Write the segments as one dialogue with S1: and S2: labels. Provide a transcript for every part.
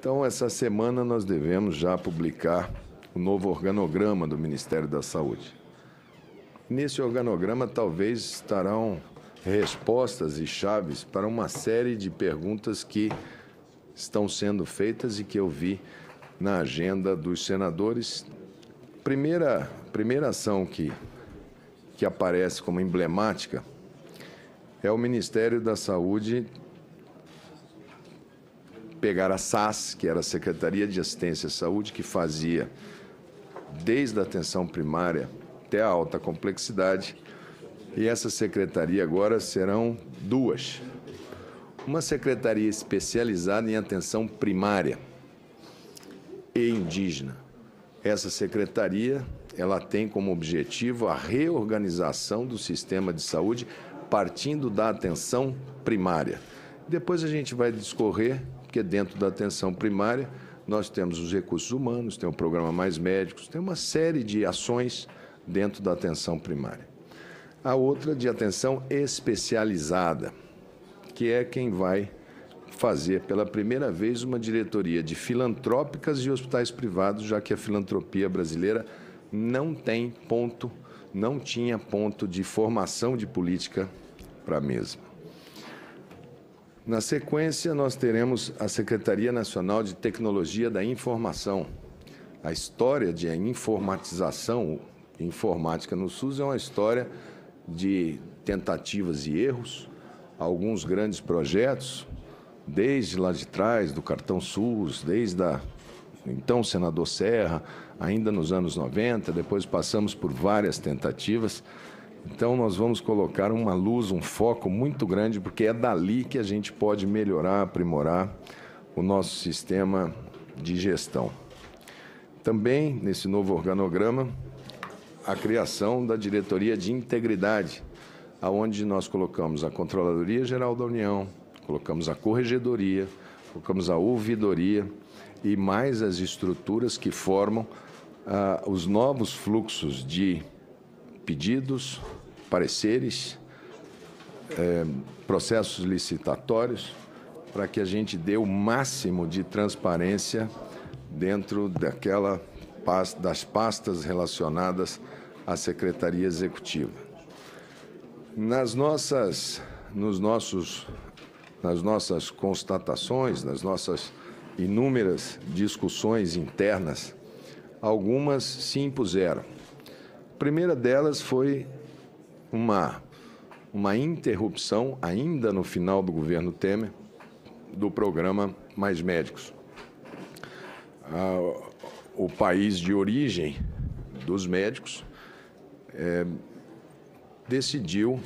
S1: Então, essa semana nós devemos já publicar o novo organograma do Ministério da Saúde. Nesse organograma, talvez estarão respostas e chaves para uma série de perguntas que estão sendo feitas e que eu vi na agenda dos senadores. Primeira ação que aparece como emblemática é o Ministério da Saúde pegar a SAS, que era a Secretaria de Assistência à Saúde, que fazia desde a atenção primária até a alta complexidade, e essa secretaria agora serão duas. Uma secretaria especializada em atenção primária e indígena. Essa secretaria, ela tem como objetivo a reorganização do sistema de saúde partindo da atenção primária. Depois a gente vai discorrer, porque dentro da atenção primária nós temos os recursos humanos, tem o programa Mais Médicos, tem uma série de ações dentro da atenção primária. A outra de atenção especializada, que é quem vai fazer pela primeira vez uma diretoria de filantrópicas e hospitais privados, já que a filantropia brasileira não tinha ponto de formação de política para a mesma. Na sequência, nós teremos a Secretaria Nacional de Tecnologia da Informação. A história de informatização, informática no SUS, é uma história de tentativas e erros, alguns grandes projetos, desde lá de trás, do Cartão SUS, desde então senador Serra, ainda nos anos 90, depois passamos por várias tentativas. Então, nós vamos colocar uma luz, um foco muito grande, porque é dali que a gente pode melhorar, aprimorar o nosso sistema de gestão. Também, nesse novo organograma, a criação da Diretoria de Integridade, onde nós colocamos a Controladoria Geral da União, colocamos a Corregedoria, colocamos a Ouvidoria e mais as estruturas que formam os novos fluxos de pedidos, pareceres, processos licitatórios, para que a gente dê o máximo de transparência dentro das pastas relacionadas à Secretaria Executiva. Nas nossas constatações, nas nossas inúmeras discussões internas, algumas se impuseram. A primeira delas foi uma interrupção, ainda no final do governo Temer, do programa Mais Médicos. O país de origem dos médicos decidiu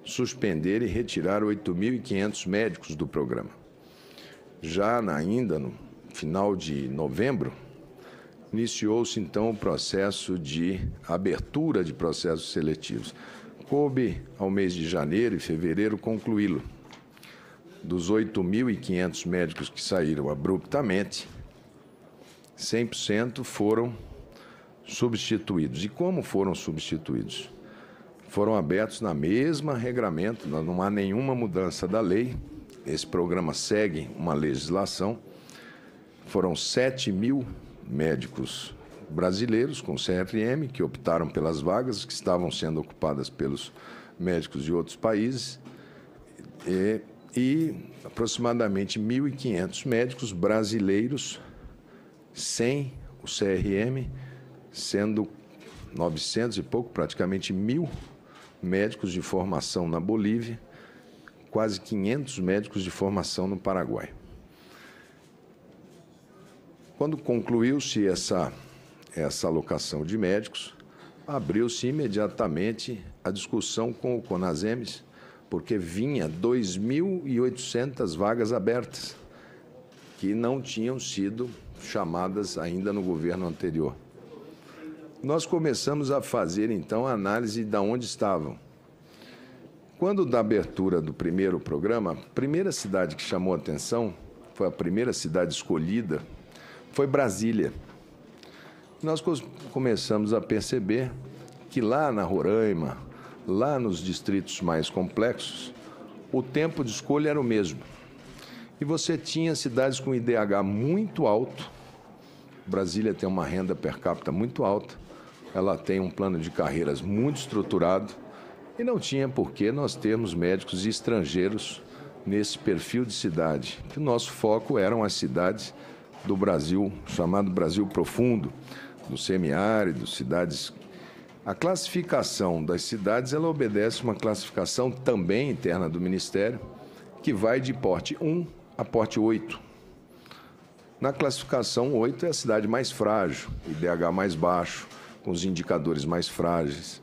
S1: suspender e retirar 8.500 médicos do programa. Já ainda no final de novembro, iniciou-se, então, o processo de abertura de processos seletivos. Coube ao mês de janeiro e fevereiro concluí-lo. Dos 8.500 médicos que saíram abruptamente, 100% foram substituídos. E como foram substituídos? Foram abertos na mesma regramento, não há nenhuma mudança da lei. Esse programa segue uma legislação. Foram 7.000 médicos brasileiros com CRM que optaram pelas vagas que estavam sendo ocupadas pelos médicos de outros países e aproximadamente 1.500 médicos brasileiros sem o CRM, sendo 900 e pouco, praticamente 1.000 médicos de formação na Bolívia, quase 500 médicos de formação no Paraguai. Quando concluiu-se essa alocação de médicos, abriu-se imediatamente a discussão com o CONASEMES, porque vinha 2.800 vagas abertas, que não tinham sido chamadas ainda no governo anterior. Nós começamos a fazer, então, a análise de onde estavam. Quando da abertura do primeiro programa, a primeira cidade que chamou a atenção, foi a primeira cidade escolhida, foi Brasília. Nós começamos a perceber que lá na Roraima, lá nos distritos mais complexos, o tempo de escolha era o mesmo. E você tinha cidades com IDH muito alto. Brasília tem uma renda per capita muito alta, ela tem um plano de carreiras muito estruturado e não tinha por que nós termos médicos estrangeiros nesse perfil de cidade. O nosso foco eram as cidades do Brasil, chamado Brasil Profundo, do semiárido, cidades. A classificação das cidades, ela obedece uma classificação também interna do Ministério, que vai de porte 1 a porte 8. Na classificação 8 é a cidade mais frágil, IDH mais baixo, com os indicadores mais frágeis.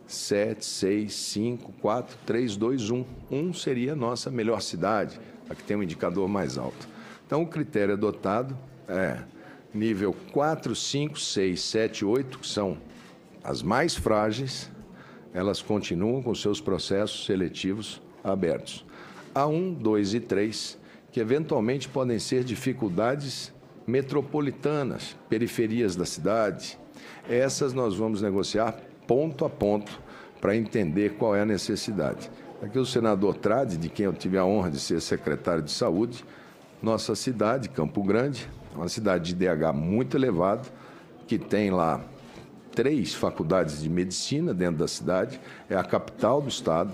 S1: 7, 6, 5, 4, 3, 2, 1. 1 seria a nossa melhor cidade, a que tem um indicador mais alto. Então, o critério adotado é nível 4, 5, 6, 7, 8, que são as mais frágeis, elas continuam com seus processos seletivos abertos. A 1, 2 e 3, que eventualmente podem ser dificuldades metropolitanas, periferias da cidade. Essas nós vamos negociar ponto a ponto para entender qual é a necessidade. Aqui o senador Trade, de quem eu tive a honra de ser secretário de Saúde, nossa cidade, Campo Grande, uma cidade de IDH muito elevado, que tem lá 3 faculdades de medicina dentro da cidade, é a capital do estado,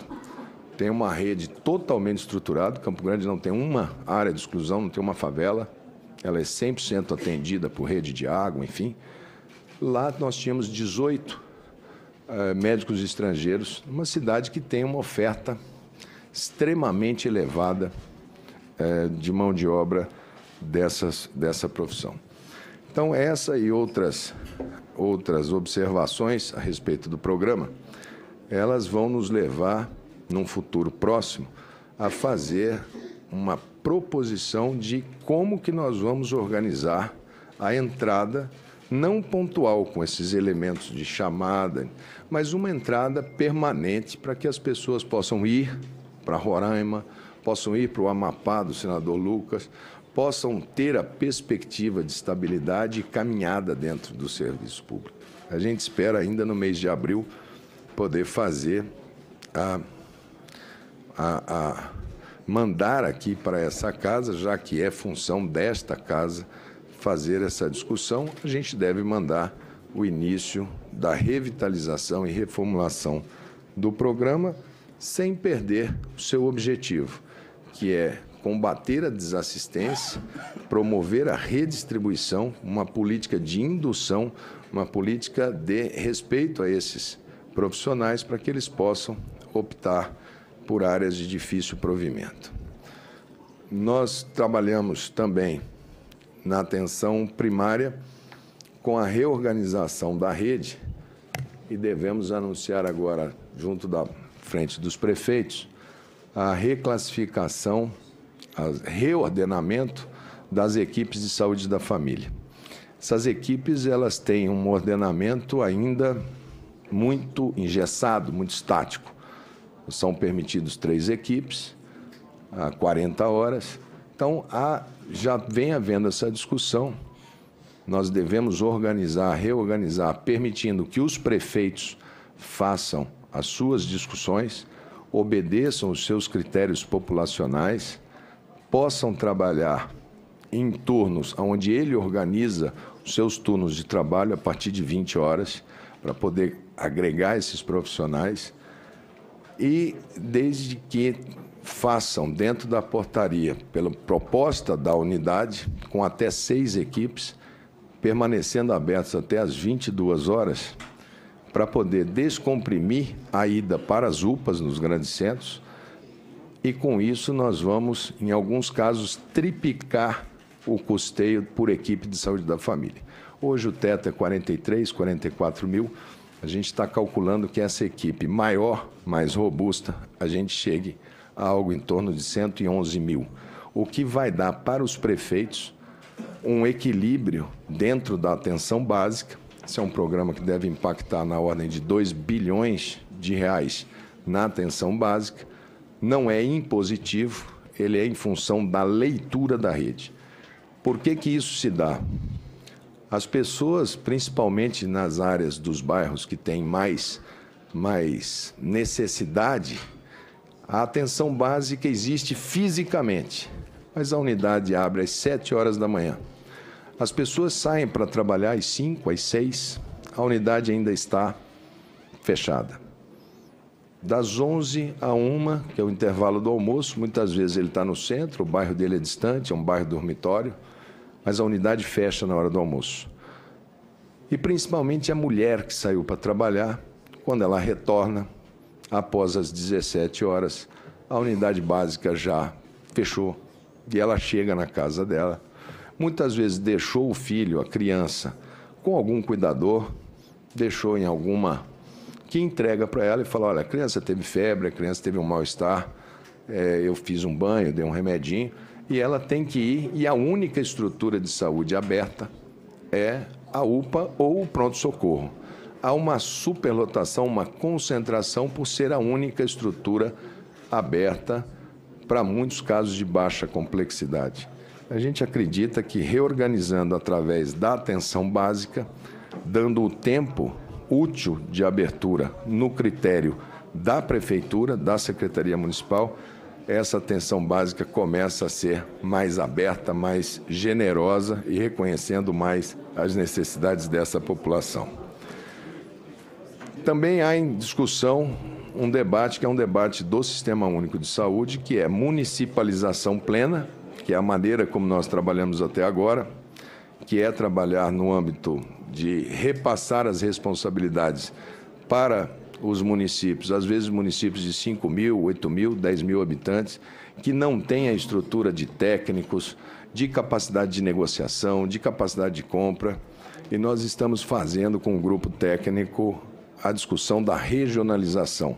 S1: tem uma rede totalmente estruturada. Campo Grande não tem uma área de exclusão, não tem uma favela, ela é 100% atendida por rede de água, enfim. Lá nós tínhamos 18 médicos estrangeiros, uma cidade que tem uma oferta extremamente elevada de mão de obra dessa profissão. Então, essa e outras observações a respeito do programa, elas vão nos levar, num futuro próximo, a fazer uma proposição de como que nós vamos organizar a entrada, não pontual com esses elementos de chamada, mas uma entrada permanente para que as pessoas possam ir para Roraima, possam ir para o Amapá do senador Lucas, possam ter a perspectiva de estabilidade e caminhada dentro do serviço público. A gente espera ainda no mês de abril poder fazer mandar aqui para essa casa, já que é função desta casa fazer essa discussão, a gente deve mandar o início da revitalização e reformulação do programa sem perder o seu objetivo, que é combater a desassistência, promover a redistribuição, uma política de indução, uma política de respeito a esses profissionais para que eles possam optar por áreas de difícil provimento. Nós trabalhamos também na atenção primária com a reorganização da rede e devemos anunciar agora, junto da frente dos prefeitos, a reclassificação, o reordenamento das equipes de saúde da família. Essas equipes, elas têm um ordenamento ainda muito engessado, muito estático. São permitidos 3 equipes, a 40 horas. Então, já vem havendo essa discussão. Nós devemos reorganizar, permitindo que os prefeitos façam as suas discussões, obedeçam os seus critérios populacionais, possam trabalhar em turnos onde ele organiza os seus turnos de trabalho a partir de 20 horas, para poder agregar esses profissionais, e desde que façam dentro da portaria, pela proposta da unidade, com até 6 equipes, permanecendo abertos até às 22 horas, para poder descomprimir a ida para as UPAs nos grandes centros, e com isso nós vamos, em alguns casos, triplicar o custeio por equipe de saúde da família. Hoje o teto é 43, 44 mil. A gente está calculando que essa equipe maior, mais robusta, a gente chegue a algo em torno de 111 mil, o que vai dar para os prefeitos um equilíbrio dentro da atenção básica. Esse é um programa que deve impactar na ordem de 2 bilhões de reais na atenção básica. Não é impositivo, ele é em função da leitura da rede. Por que isso se dá? As pessoas, principalmente nas áreas dos bairros que têm mais necessidade, a atenção básica existe fisicamente, mas a unidade abre às 7 horas da manhã. As pessoas saem para trabalhar às 5, às 6, a unidade ainda está fechada. Das 11 a 1, que é o intervalo do almoço, muitas vezes ele está no centro, o bairro dele é distante, é um bairro dormitório, mas a unidade fecha na hora do almoço. E principalmente a mulher que saiu para trabalhar, quando ela retorna, após as 17 horas, a unidade básica já fechou e ela chega na casa dela. Muitas vezes deixou o filho, a criança, com algum cuidador, deixou em alguma que entrega para ela e fala, olha, a criança teve febre, a criança teve um mal-estar, eu fiz um banho, dei um remedinho, e ela tem que ir, e a única estrutura de saúde aberta é a UPA ou o pronto-socorro. Há uma superlotação, uma concentração por ser a única estrutura aberta para muitos casos de baixa complexidade. A gente acredita que reorganizando através da atenção básica, dando o tempo útil de abertura no critério da Prefeitura, da Secretaria Municipal, essa atenção básica começa a ser mais aberta, mais generosa e reconhecendo mais as necessidades dessa população. Também há em discussão um debate que é um debate do Sistema Único de Saúde, que é municipalização plena, que é a maneira como nós trabalhamos até agora, que é trabalhar no âmbito de repassar as responsabilidades para os municípios, às vezes municípios de 5 mil, 8 mil, 10 mil habitantes, que não têm a estrutura de técnicos, de capacidade de negociação, de capacidade de compra, e nós estamos fazendo com o grupo técnico a discussão da regionalização,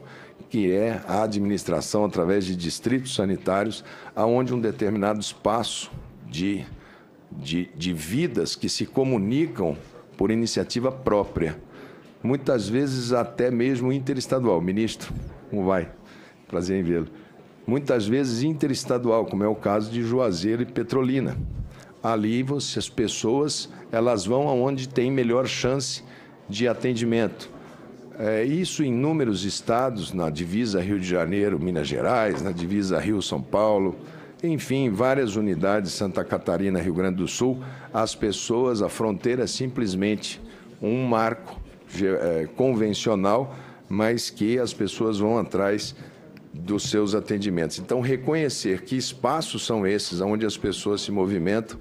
S1: que é a administração através de distritos sanitários, aonde um determinado espaço de vidas que se comunicam por iniciativa própria, muitas vezes até mesmo interestadual. Ministro, como vai? Prazer em vê-lo. Muitas vezes interestadual, como é o caso de Juazeiro e Petrolina. Ali, as pessoas elas vão aonde tem melhor chance de atendimento. Isso em inúmeros estados, na divisa Rio de Janeiro, Minas Gerais, na divisa Rio-São Paulo, enfim, várias unidades, Santa Catarina, Rio Grande do Sul, as pessoas, a fronteira é simplesmente um marco convencional, mas que as pessoas vão atrás dos seus atendimentos. Então, reconhecer que espaços são esses onde as pessoas se movimentam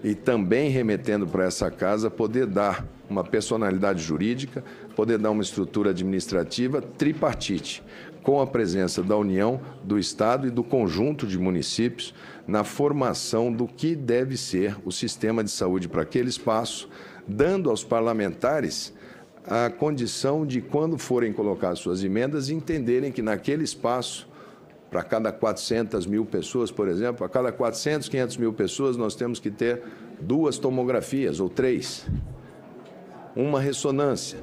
S1: e também remetendo para essa casa, poder dar uma personalidade jurídica, poder dar uma estrutura administrativa tripartite, com a presença da União, do Estado e do conjunto de municípios na formação do que deve ser o sistema de saúde para aquele espaço, dando aos parlamentares a condição de, quando forem colocar suas emendas, entenderem que naquele espaço, para cada 400 mil pessoas, por exemplo, a cada 400, 500 mil pessoas, nós temos que ter 2 tomografias ou 3, uma ressonância.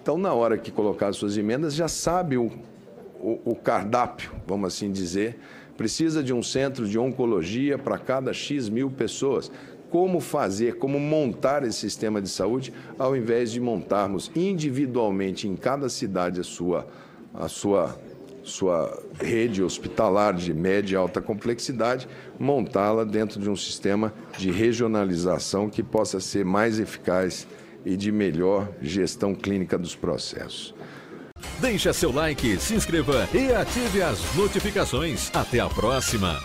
S1: Então, na hora que colocar suas emendas, já sabe o cardápio, vamos assim dizer, precisa de um centro de oncologia para cada X mil pessoas. Como fazer, como montar esse sistema de saúde, ao invés de montarmos individualmente em cada cidade a sua rede hospitalar de média e alta complexidade, montá-la dentro de um sistema de regionalização que possa ser mais eficaz e de melhor gestão clínica dos processos.
S2: Deixe seu like, se inscreva e ative as notificações. Até a próxima!